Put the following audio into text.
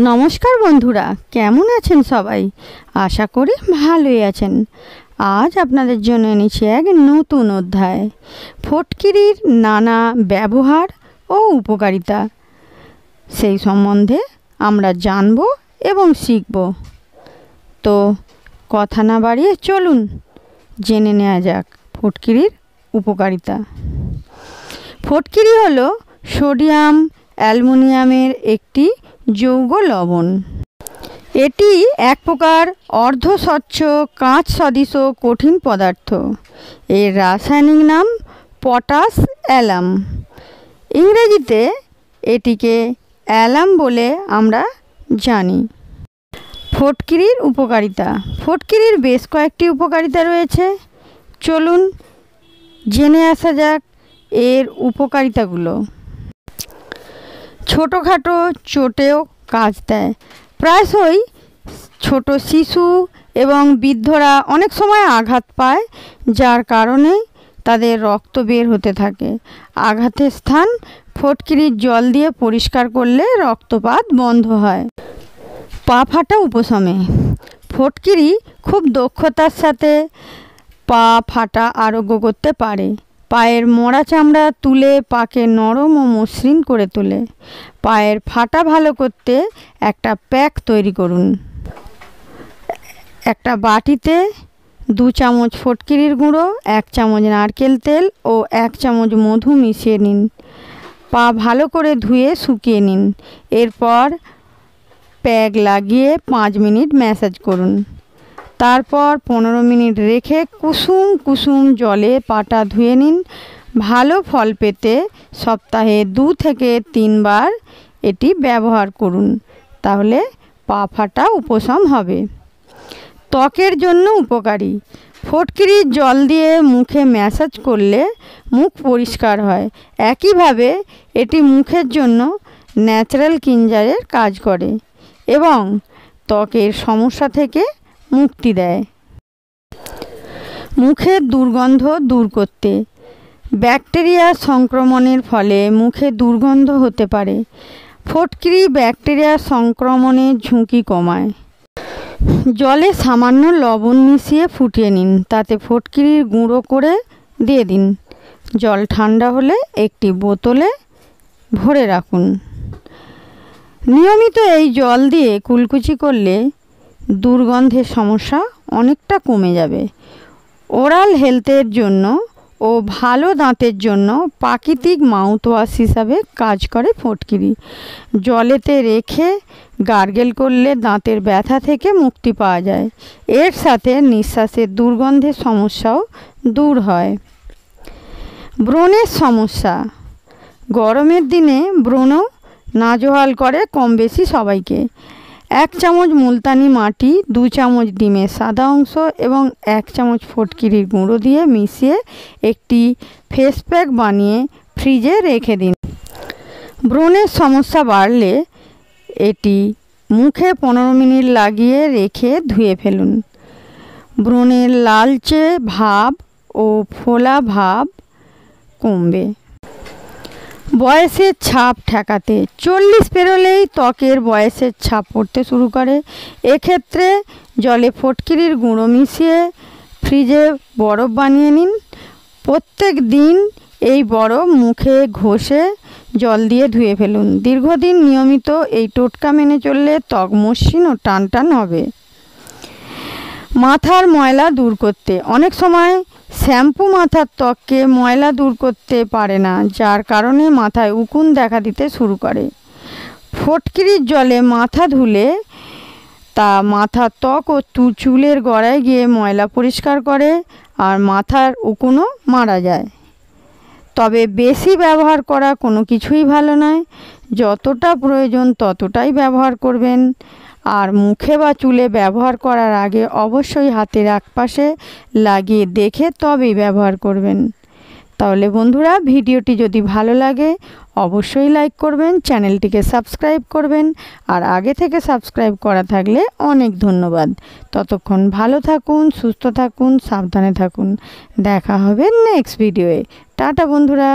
নমস্কার বন্ধুরা, কেমন আছেন সবাই? আশা করি ভালোই আছেন। আজ আপনাদের জন্য এনেছি এক নতুন অধ্যায়, ফটকিরির নানা ব্যবহার ও উপকারিতা। সেই সম্বন্ধে আমরা জানব এবং শিখব। তো কথা না বাড়িয়ে চলুন জেনে নেওয়া যাক ফটকিরির উপকারিতা। ফটকিরি হলো সোডিয়াম অ্যালুমিনিয়ামের একটি যৌগ লবণ। এটি এক প্রকার অর্ধস্বচ্ছ কাঁচ সদৃশ কঠিন পদার্থ। এর রাসায়নিক নাম পটাশ অ্যালাম। ইংরেজিতে এটিকে অ্যালাম বলে আমরা জানি। ফটকিরির উপকারিতা। ফটকিরির বেশ কয়েকটি উপকারিতা রয়েছে। চলুন জেনে আসা যাক এর উপকারিতাগুলো। ছোটোখাটো চোটেও কাজ দেয়। প্রায়শই ছোট শিশু এবং বৃদ্ধরা অনেক সময় আঘাত পায়, যার কারণে তাদের রক্ত বের হতে থাকে। আঘাতের স্থান ফটকিরির জল দিয়ে পরিষ্কার করলে রক্তপাত বন্ধ হয়। পা ফাটা উপশমে। ফটকিরি খুব দক্ষতার সাথে পা ফাটা আরোগ্য করতে পারে। পায়ের মরা চামড়া তুলে পাকে নরম ও মসৃণ করে তোলে। পায়ের ফাটা ভালো করতে একটা প্যাক তৈরি করুন। একটা বাটিতে 2 চামচ ফটকিরির গুঁড়ো, 1 চামচ নারকেল তেল ও 1 চামচ মধু মিশিয়ে নিন। পা ভালো করে ধুয়ে শুকিয়ে নিন। এরপর প্যাক লাগিয়ে 5 মিনিট ম্যাসাজ করুন। তারপর 15 মিনিট রেখে কুসুম কুসুম জলে পাটা ধুয়ে নিন। ভালো ফল পেতে সপ্তাহে 2 থেকে 3 বার এটি ব্যবহার করুন, তাহলে পা ফাটা উপশম হবে। ত্বকের জন্য উপকারী। ফটকিরির জল দিয়ে মুখে ম্যাসাজ করলে মুখ পরিষ্কার হয়। একইভাবে এটি মুখের জন্য ন্যাচারাল ক্লিনজারের কাজ করে এবং ত্বকের সমস্যা থেকে মুক্তি দেয়। মুখের দুর্গন্ধ দূর করতে। ব্যাকটেরিয়া সংক্রমণের ফলে মুখে দুর্গন্ধ হতে পারে। ফটকিরি ব্যাকটেরিয়া সংক্রমণের ঝুঁকি কমায়। জলে সামান্য লবণ মিশিয়ে ফুটিয়ে নিন, তাতে ফটকিরির গুঁড়ো করে দিয়ে দিন। জল ঠান্ডা হলে একটি বোতলে ভরে রাখুন। নিয়মিত এই জল দিয়ে কুলকুচি করলে দুর্গন্ধের সমস্যা অনেকটা কমে যাবে। ওরাল হেলথের জন্য ও ভালো দাঁতের জন্য প্রাকৃতিক মাউথওয়াশ হিসাবে কাজ করে ফটকিরি। জলেতে রেখে গার্গেল করলে দাঁতের ব্যথা থেকে মুক্তি পাওয়া যায়। এর সাথে নিঃশ্বাসের দুর্গন্ধের সমস্যাও দূর হয়। ব্রণের সমস্যা। গরমের দিনে ব্রণ নাজেহাল করে কম বেশি সবাইকে। 1 চামচ মুলতানি মাটি, 2 চামচ ডিমের সাদা অংশ এবং 1 চামচ ফটকিরির গুঁড়ো দিয়ে মিশিয়ে একটি ফেস প্যাক বানিয়ে ফ্রিজে রেখে দিন। ব্রণের সমস্যা বাড়লে এটি মুখে 15 মিনিট লাগিয়ে রেখে ধুয়ে ফেলুন। ব্রণের লালচে ভাব ও ফোলা ভাব কমবে। বয়সের ছাপ ঠেকাতে। 40 পেরোলেই ত্বকের বয়সের ছাপ পড়তে শুরু করে। এক্ষেত্রে জলে ফটকিরির গুঁড়ো মিশিয়ে ফ্রিজে বরফ বানিয়ে নিন। প্রত্যেক দিন এই বরফ মুখে ঘষে জল দিয়ে ধুয়ে ফেলুন। দীর্ঘদিন নিয়মিত এই টোটকা মেনে চললে ত্বক মসৃণ ও টানটান হবে। মাথার ময়লা দূর করতে। অনেক সময় শ্যাম্পু মাথার ত্বককে ময়লা দূর করতে পারে না, যার কারণে মাথায় উকুন দেখা দিতে শুরু করে। ফটকিরির জলে মাথা ধুলে তা মাথার ত্বক ও চুলের গোড়ায় গিয়ে ময়লা পরিষ্কার করে আর মাথার উকুনও মারা যায়। তবে বেশি ব্যবহার করা কোনো কিছুই ভালো নয়। যতটা প্রয়োজন ততটাই ব্যবহার করবেন। আর মুখে বা চুলে ব্যবহার করার আগে অবশ্যই হাতের একপাশে লাগিয়ে দেখে তবেই ব্যবহার করবেন। তাহলে বন্ধুরা, ভিডিওটি যদি ভালো লাগে অবশ্যই লাইক করবেন, চ্যানেলটিকে সাবস্ক্রাইব করবেন। আর আগে থেকে সাবস্ক্রাইব করা থাকলে অনেক ধন্যবাদ। ততক্ষণ ভালো থাকুন, সুস্থ থাকুন, সাবধানে থাকুন। দেখা হবে নেক্সট ভিডিওয়ে। টাটা বন্ধুরা।